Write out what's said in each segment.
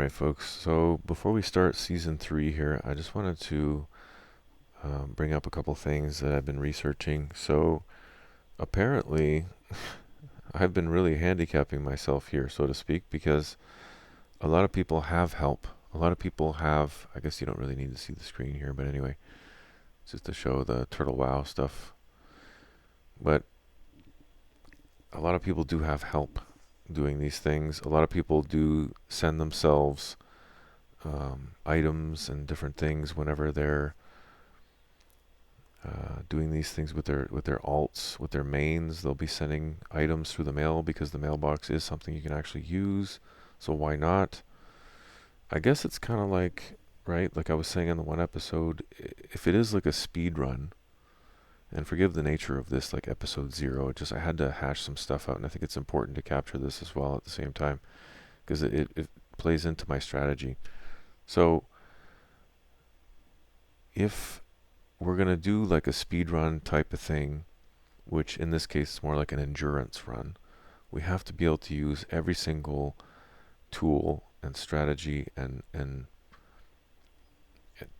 Alright folks, so before we start Season 3 here, I just wanted to bring up a couple things that I've been researching. So apparently, I've been really handicapping myself here, so to speak, because a lot of people have help. A lot of people have, I guess you don't really need to see the screen here, but anyway, just to show the Turtle WoW stuff. But a lot of people do have help doing these things. A lot of people do send themselves items and different things whenever they're doing these things with their alts, with their mains. They'll be sending items through the mail because the mailbox is something you can actually use. So why not? I guess it's kind of like, right, like I was saying in the one episode, if it is like a speed run, and forgive the nature of this, like episode 0, I had to hash some stuff out, and I think it's important to capture this as well at the same time, because it plays into my strategy. So if we're going to do like a speed run type of thing, which in this case is more like an endurance run, we have to be able to use every single tool and strategy and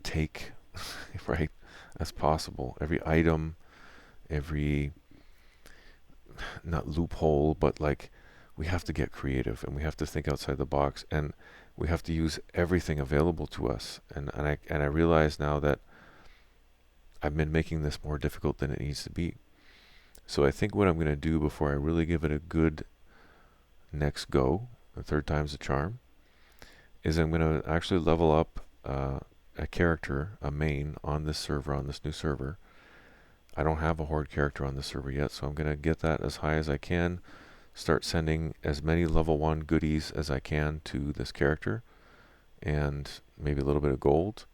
take right as possible. Every item, every, not loophole, but like we have to get creative and we have to think outside the box and we have to use everything available to us. And I realize now that I've been making this more difficult than it needs to be. So I think what I'm going to do before I really give it a good next go, the third time's a charm, is I'm going to actually level up a character, a main, on this server, on this new server. I don't have a horde character on this server yet, so I'm going to get that as high as I can, start sending as many level 1 goodies as I can to this character, and maybe a little bit of gold,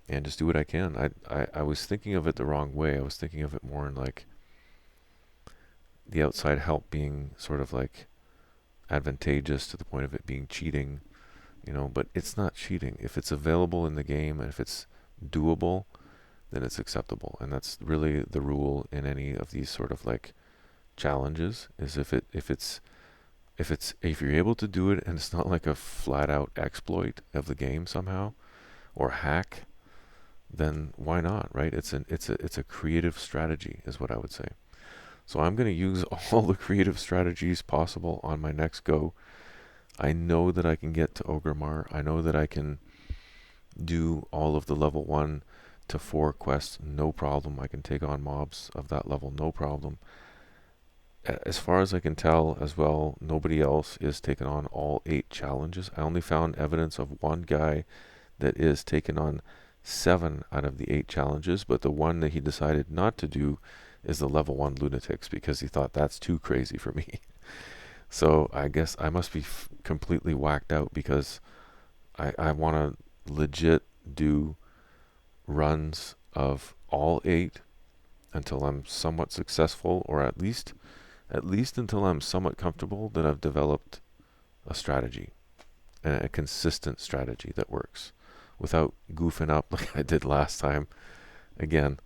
and just do what I can. I was thinking of it the wrong way. I was thinking of it more in like the outside help being sort of like advantageous to the point of it being cheating, you know, but it's not cheating. If it's available in the game and if it's doable, then it's acceptable. And that's really the rule in any of these sort of like challenges, is if you're able to do it and it's not like a flat out exploit of the game somehow or hack, then why not, right? It's a creative strategy is what I would say. So I'm going to use all the creative strategies possible on my next go. I know that I can get to Ogrimmar. I know that I can do all of the level 1 to 4 quests, no problem. I can take on mobs of that level, no problem. As far as I can tell as well, nobody else is taking on all 8 challenges. I only found evidence of one guy that is taking on 7 out of the 8 challenges, but the one that he decided not to do is the level 1 lunatics because he thought that's too crazy for me. So I guess I must be completely whacked out because I want to legit do runs of all 8 until I'm somewhat successful, or at least until I'm somewhat comfortable that I've developed a strategy, and a consistent strategy that works without goofing up like I did last time. Again,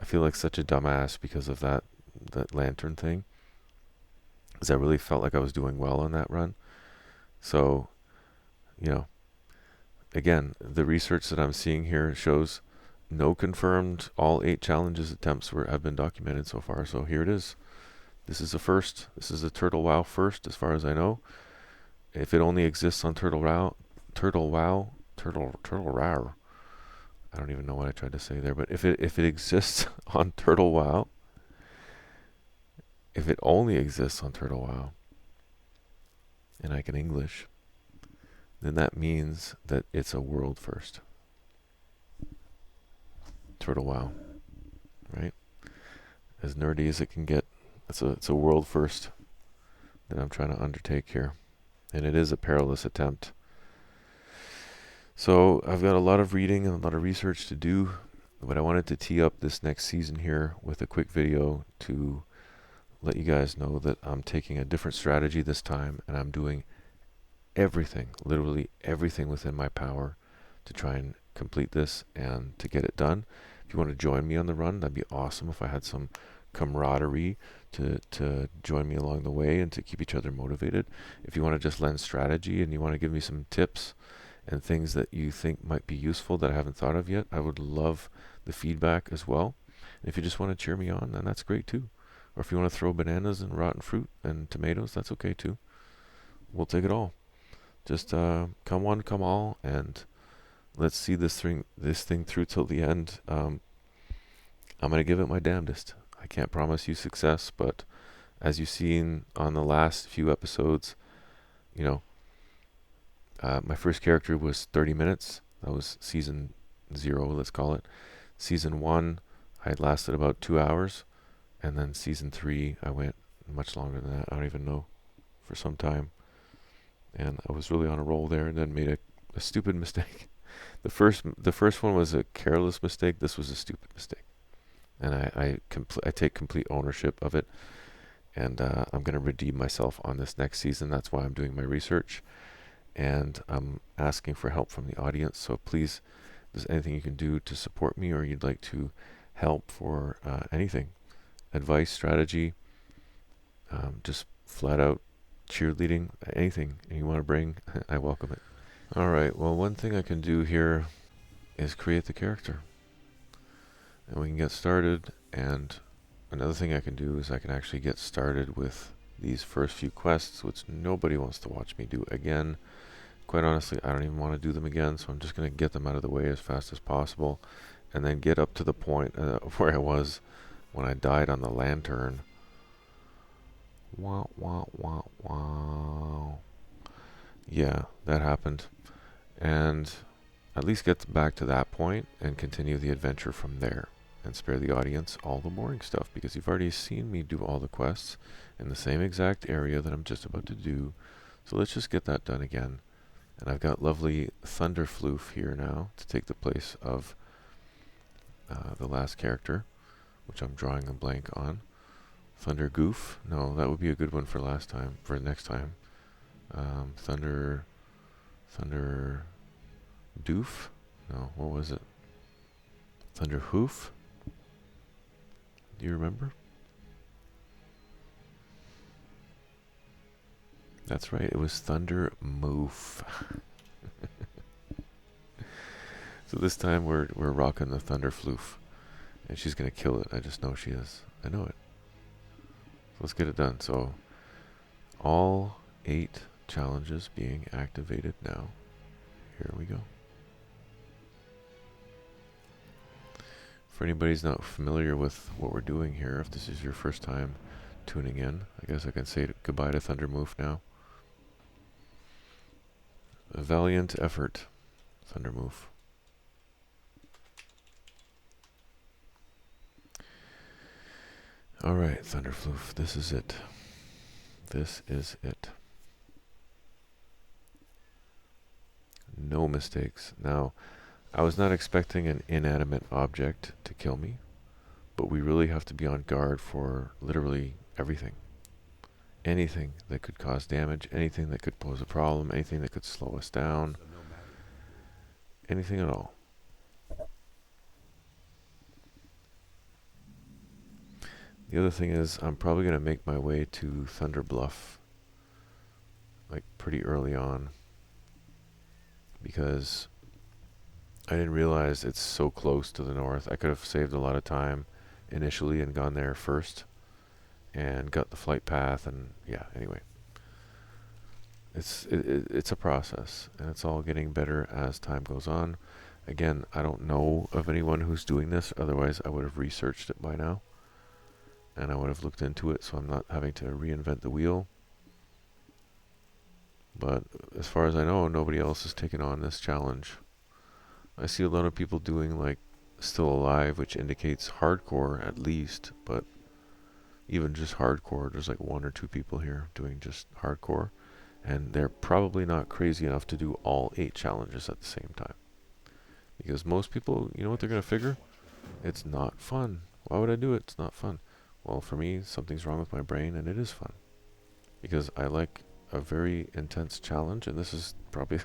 I feel like such a dumbass because of that lantern thing, because I really felt like I was doing well on that run. So, you know, again, the research that I'm seeing here shows no confirmed all 8 challenges attempts have been documented so far. So here it is. This is the first. This is a Turtle WoW first, as far as I know. If it only exists on Turtle WoW, I don't even know what I tried to say there, but if it exists on Turtle WoW, if it only exists on Turtle WoW, and I can English, then that means that it's a world first. Turtle WoW, right? As nerdy as it can get, it's a world first that I'm trying to undertake here, and it is a perilous attempt. So I've got a lot of reading and a lot of research to do, but I wanted to tee up this next season here with a quick video to let you guys know that I'm taking a different strategy this time, and I'm doing everything, literally everything within my power to try and complete this and to get it done. If you want to join me on the run, that'd be awesome if I had some camaraderie to join me along the way and to keep each other motivated. If you want to just lend strategy and you want to give me some tips and things that you think might be useful that I haven't thought of yet, I would love the feedback as well. And if you just want to cheer me on, then that's great too. Or if you want to throw bananas and rotten fruit and tomatoes, that's okay too. We'll take it all. Just come one, come all, and let's see this thing through till the end. I'm gonna give it my damnedest. I can't promise you success, but as you've seen on the last few episodes, you know, my first character was 30 minutes. That was season 0, let's call it. Season 1, I lasted about 2 hours. And then season 3, I went much longer than that. I don't even know, for some time. And I was really on a roll there and then made a stupid mistake. The first one was a careless mistake. This was a stupid mistake. And I take complete ownership of it. And I'm going to redeem myself on this next season. That's why I'm doing my research. And I'm asking for help from the audience. So please, if there's anything you can do to support me or you'd like to help for anything, advice, strategy, just flat out cheerleading, anything you want to bring, I welcome it. Alright, well, one thing I can do here is create the character. And we can get started, and another thing I can do is I can actually get started with these first few quests, which nobody wants to watch me do again. Quite honestly, I don't even want to do them again, so I'm just going to get them out of the way as fast as possible, and then get up to the point where I was when I died on the lantern. Wow, wow, wow, wow. Yeah, that happened. And at least get back to that point and continue the adventure from there. And spare the audience all the boring stuff, because you've already seen me do all the quests in the same exact area that I'm just about to do. So let's just get that done again. And I've got lovely Thunderfloof here now to take the place of the last character, which I'm drawing a blank on. Thunder Goof? No, that would be a good one for next time. Thunder Doof? No, what was it? Thunder Hoof? Do you remember? That's right, it was Thunder Moof. So this time we're rocking the Thunderfloof. And she's gonna kill it. I just know she is. I know it. So let's get it done. So all 8 challenges being activated now. Here we go. For anybody who's not familiar with what we're doing here, if this is your first time tuning in, I guess I can say goodbye to Thundermoof now. A valiant effort, Thundermoof. Alright, Thunderfloof, this is it. This is it. No mistakes. Now, I was not expecting an inanimate object to kill me, but we really have to be on guard for literally everything. Anything that could cause damage, anything that could pose a problem, anything that could slow us down, anything at all. The other thing is, I'm probably going to make my way to Thunder Bluff, like pretty early on, because I didn't realize it's so close to the north. I could have saved a lot of time initially and gone there first and got the flight path, and yeah, anyway. It's a process, and it's all getting better as time goes on. Again, I don't know of anyone who's doing this, otherwise I would have researched it by now. And I would have looked into it, so I'm not having to reinvent the wheel. But as far as I know, nobody else has taken on this challenge. I see a lot of people doing like still alive, which indicates hardcore at least, but even just hardcore, there's like 1 or 2 people here doing just hardcore, and they're probably not crazy enough to do all 8 challenges at the same time. Because most people, you know what they're going to figure? It's not fun. Why would I do it? It's not fun. Well, for me, something's wrong with my brain, and it is fun. Because I like a very intense challenge, and this is probably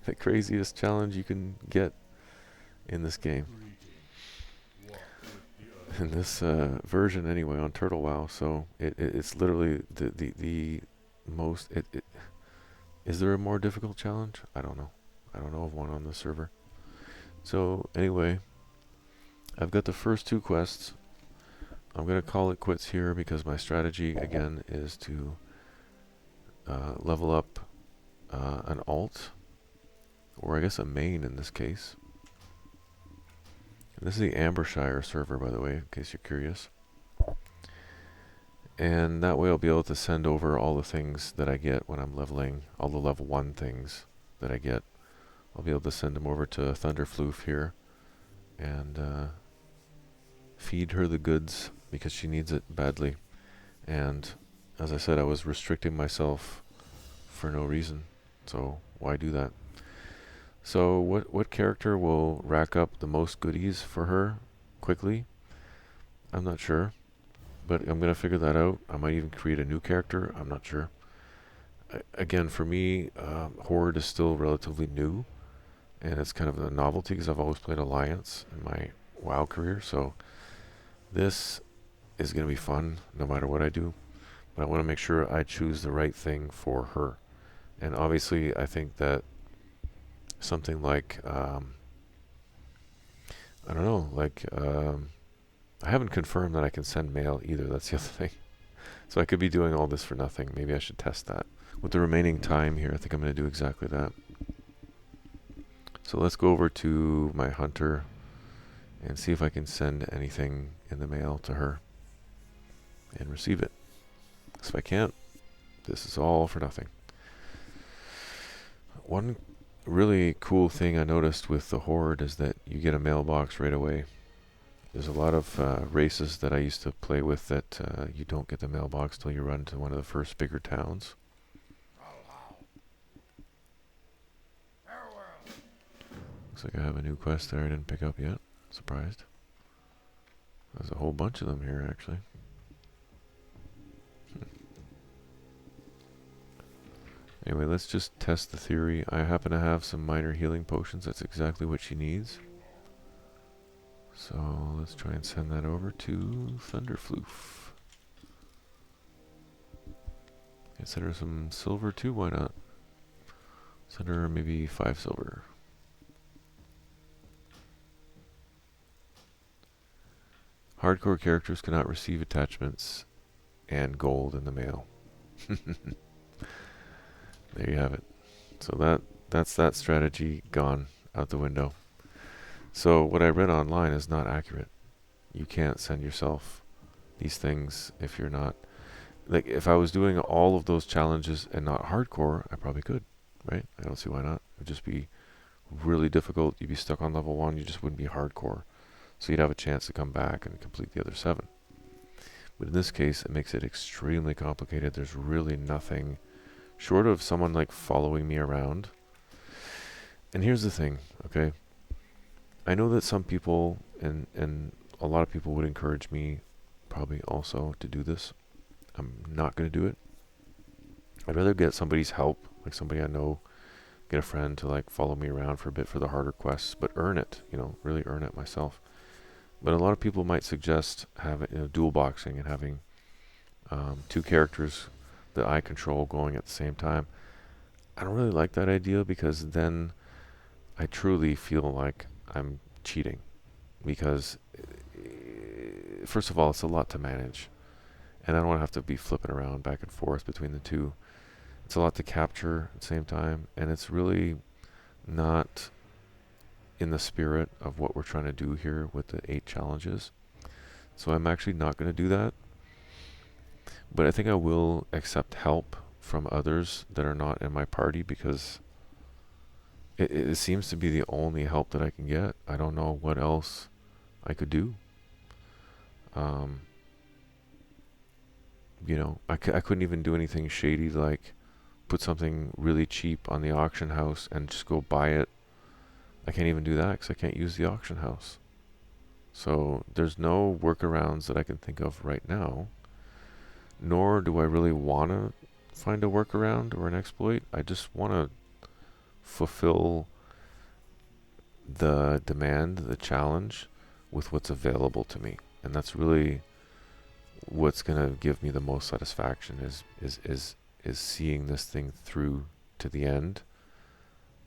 the craziest challenge you can get in this game. in this version anyway on Turtle WoW. So it's literally the most. Is there a more difficult challenge? I don't know. I don't know of one on the server. So anyway, I've got the first 2 quests. I'm gonna call it quits here because my strategy again is to level up an alt, or I guess a main in this case. And this is the Ambershire server, by the way, in case you're curious. And that way I'll be able to send over all the things that I get when I'm leveling, all the level 1 things that I get. I'll be able to send them over to Thunderfloof here and feed her the goods because she needs it badly. And as I said, I was restricting myself for no reason, so why do that? So what character will rack up the most goodies for her quickly? I'm not sure, but I'm gonna figure that out. I might even create a new character. I'm not sure. Again, for me, Horde is still relatively new, and it's kind of a novelty because I've always played Alliance in my WoW career. So this is gonna be fun no matter what I do. But I want to make sure I choose the right thing for her. And obviously, I think that something like, I don't know, like, I haven't confirmed that I can send mail either. That's the other thing. So I could be doing all this for nothing. Maybe I should test that. With the remaining time here, I think I'm going to do exactly that. So let's go over to my hunter and see if I can send anything in the mail to her and receive it. So if I can't, this is all for nothing. One really cool thing I noticed with the Horde is that you get a mailbox right away. There's a lot of races that I used to play with that you don't get the mailbox till you run to one of the first bigger towns. Looks like I have a new quest there I didn't pick up yet. Surprised. There's a whole bunch of them here actually. Anyway, let's just test the theory. I happen to have some minor healing potions. That's exactly what she needs. So let's try and send that over to Thunderfloof. And send her some silver too, why not? Send her maybe 5 silver. Hardcore characters cannot receive attachments and gold in the mail. There you have it. So that's that strategy gone out the window. So what I read online is not accurate. You can't send yourself these things if you're not... Like, if I was doing all of those challenges and not hardcore, I probably could, right? I don't see why not. It would just be really difficult. You'd be stuck on level 1. You just wouldn't be hardcore. So you'd have a chance to come back and complete the other 7. But in this case, it makes it extremely complicated. There's really nothing... short of someone like following me around. And here's the thing, okay? I know that some people and a lot of people would encourage me probably also to do this. I'm not going to do it. I'd rather get somebody's help, like somebody I know, get a friend to like follow me around for a bit for the harder quests, but earn it, you know, really earn it myself. But a lot of people might suggest having, you know, dual boxing and having 2 characters that I control going at the same time. I don't really like that idea because then I truly feel like I'm cheating. Because, first of all, it's a lot to manage. And I don't want to have to be flipping around back and forth between the 2. It's a lot to capture at the same time. And it's really not in the spirit of what we're trying to do here with the 8 challenges. So I'm actually not going to do that. But I think I will accept help from others that are not in my party because it seems to be the only help that I can get. I don't know what else I could do. You know, I couldn't even do anything shady like put something really cheap on the auction house and just go buy it. I can't even do that because I can't use the auction house. So there's no workarounds that I can think of right now. Nor do I really want to find a workaround or an exploit. I just want to fulfill the demand, the challenge, with what's available to me. And that's really what's gonna give me the most satisfaction is seeing this thing through to the end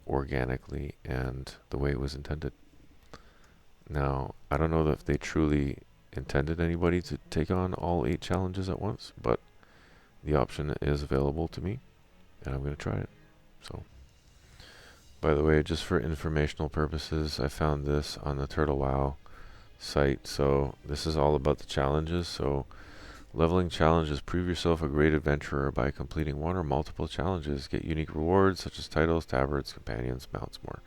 organically and the way it was intended. Now, I don't know if they truly intended anybody to take on all 8 challenges at once, but the option is available to me, and I'm going to try it. So, by the way, just for informational purposes, I found this on the Turtle WoW site. So, this is all about the challenges. So, leveling challenges. Prove yourself a great adventurer by completing one or multiple challenges. Get unique rewards such as titles, tabards, companions, mounts, more.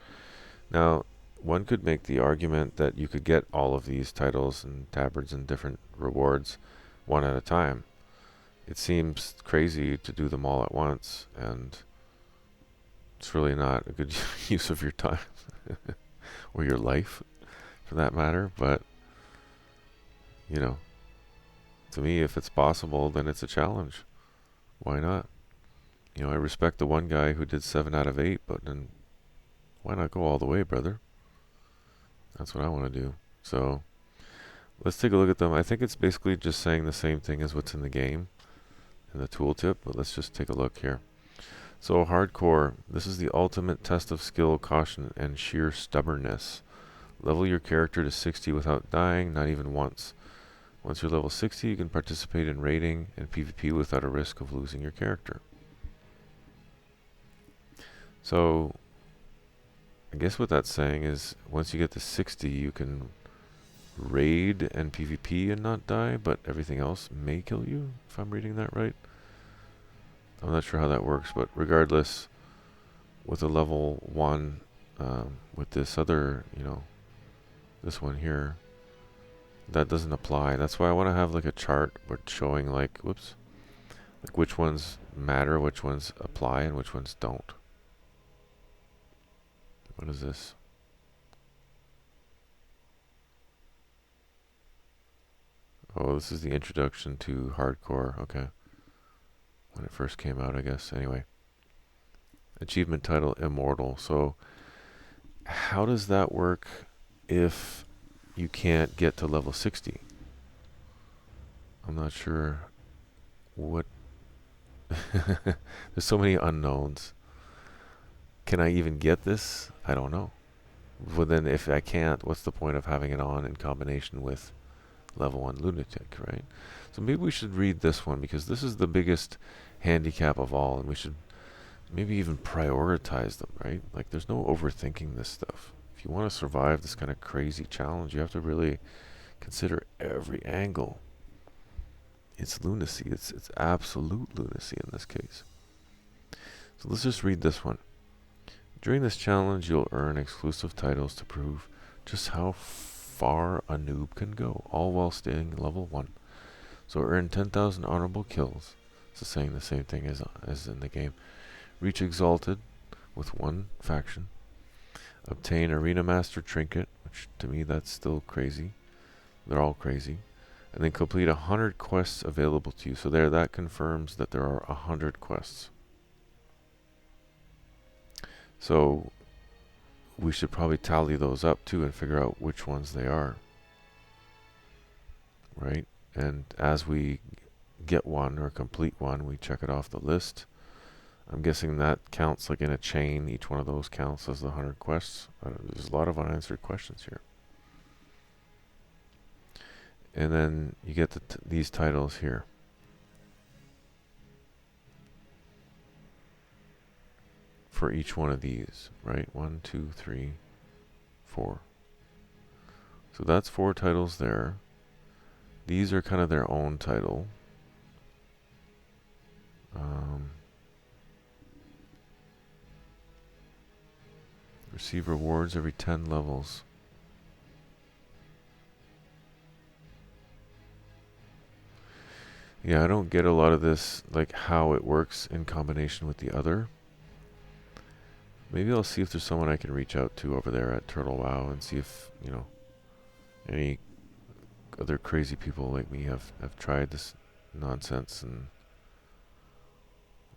Now, one could make the argument that you could get all of these titles and tabards and different rewards one at a time. It seems crazy to do them all at once, and it's really not a good use of your time or your life for that matter. But, you know, to me, if it's possible, then it's a challenge. Why not? You know, I respect the one guy who did 7 out of 8, but then why not go all the way, brother? That's what I want to do. So let's take a look at them. I think it's basically just saying the same thing as what's in the game in the tooltip, but let's just take a look here. So hardcore, this is the ultimate test of skill, caution, and sheer stubbornness. Level your character to 60 without dying, not even once. Once you're level 60, you can participate in raiding and PvP without a risk of losing your character. So I guess what that's saying is once you get to 60, you can raid and PvP and not die, but everything else may kill you, if I'm reading that right. I'm not sure how that works, but regardless, with a level 1, with this other, you know, this one here, that doesn't apply. That's why I want to have like a chart where it's showing like, whoops, like which ones matter, which ones apply, and which ones don't. What is this? Oh, this is the introduction to hardcore. Okay. When it first came out, I guess. Anyway. Achievement title, Immortal. So, how does that work if you can't get to level 60? I'm not sure what... There's so many unknowns. Can I even get this? I don't know. Well, then if I can't, what's the point of having it on in combination with level 1 lunatic, right? So maybe we should read this one, because this is the biggest handicap of all, and we should maybe even prioritize them, right? Like, there's no overthinking this stuff. If you want to survive this kind of crazy challenge, you have to really consider every angle. It's lunacy. It's absolute lunacy in this case. So let's just read this one. During this challenge, you'll earn exclusive titles to prove just how far a noob can go, all while staying level 1. So earn 10,000 honorable kills. It's saying the same thing as in the game. Reach Exalted with one faction. Obtain Arena Master Trinket, which to me that's still crazy. They're all crazy. And then complete 100 quests available to you. So there, that confirms that there are 100 quests. So we should probably tally those up too and figure out which ones they are. Right? And as we get one or complete one, we check it off the list. I'm guessing that counts like in a chain. Each one of those counts as the 100 quests. There's a lot of unanswered questions here. And then you get these titles here. For each one of these, right? 1, 2, 3, 4. So that's 4 titles there. These are kind of their own title. Receive rewards every 10 levels. Yeah, I don't get a lot of this, like how it works in combination with the other. Maybe I'll see if there's someone I can reach out to over there at Turtle WoW and see if, you know, any other crazy people like me have tried this nonsense and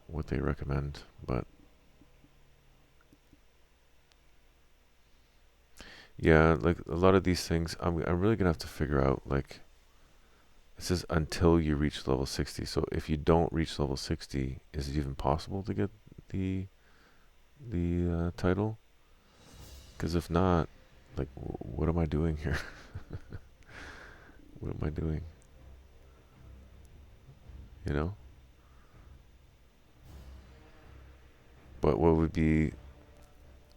what they recommend. But yeah, like a lot of these things, I'm really gonna have to figure out like It says until you reach level 60. So if you don't reach level 60, is it even possible to get the title? Because if not, like, what am I doing here? What am I doing? You know? But what would be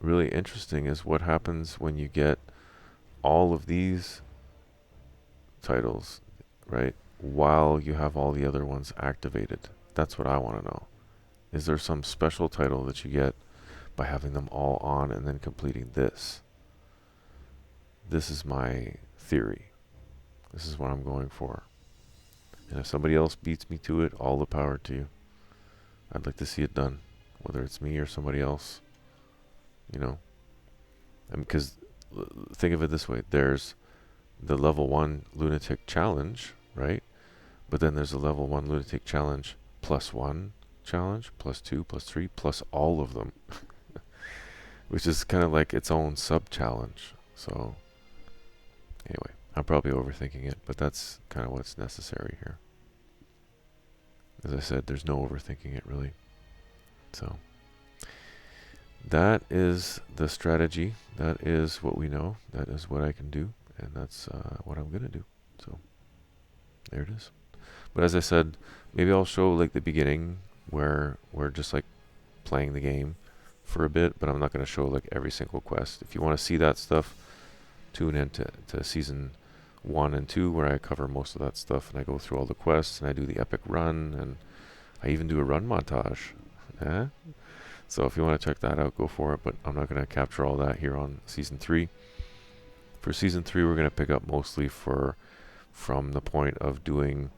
really interesting is what happens when you get all of these titles, right? While you have all the other ones activated. That's what I want to know. Is there some special title that you get by having them all on and then completing this? This is my theory. This is what I'm going for. And if somebody else beats me to it, all the power to you. I'd like to see it done, whether it's me or somebody else. You know? And because think of it this way, there's the level 1 lunatic challenge, right? But then there's a level 1 lunatic challenge +1 challenge, +2, +3, plus all of them. Which is kind of like its own sub-challenge. So, anyway, I'm probably overthinking it, but that's kind of what's necessary here. As I said, there's no overthinking it, really. So, that is the strategy. That is what we know. That is what I can do. And that's what I'm going to do. So, there it is. But as I said, maybe I'll show like the beginning where we're just like playing the game for a bit, but I'm not going to show like every single quest. If you want to see that stuff, tune in to season 1 and 2 where I cover most of that stuff and I go through all the quests and I do the epic run and I even do a run montage. So if you want to check that out, go for it, but I'm not going to capture all that here on season 3. For season 3, we're going to pick up mostly from the point of doing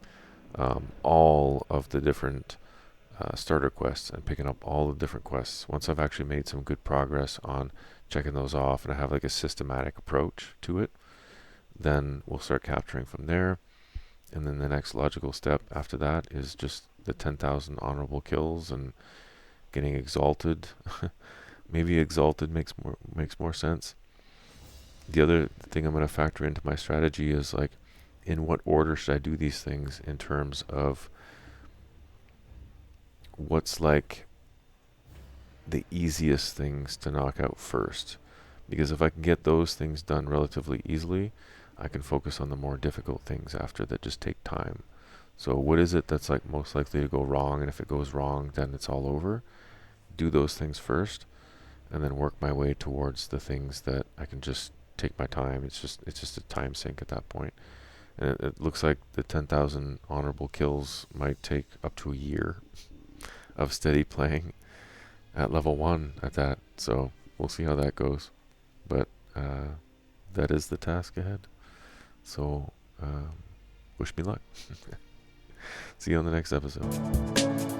all of the different starter quests and picking up all the different quests. Once I've actually made some good progress on checking those off and I have like a systematic approach to it, then we'll start capturing from there. And then the next logical step after that is just the 10,000 honorable kills and getting exalted. Maybe exalted makes more sense. The other thing I'm going to factor into my strategy is like, in what order should I do these things in terms of what's like the easiest things to knock out first? Because if I can get those things done relatively easily, I can focus on the more difficult things after that just take time. So what is it that's like most likely to go wrong, and if it goes wrong then it's all over? Do those things first and then work my way towards the things that I can just take my time. It's just a time sink at that point. And it looks like the 10,000 honorable kills might take up to a year of steady playing at level 1 at that. So we'll see how that goes. But that is the task ahead. So wish me luck. See you on the next episode.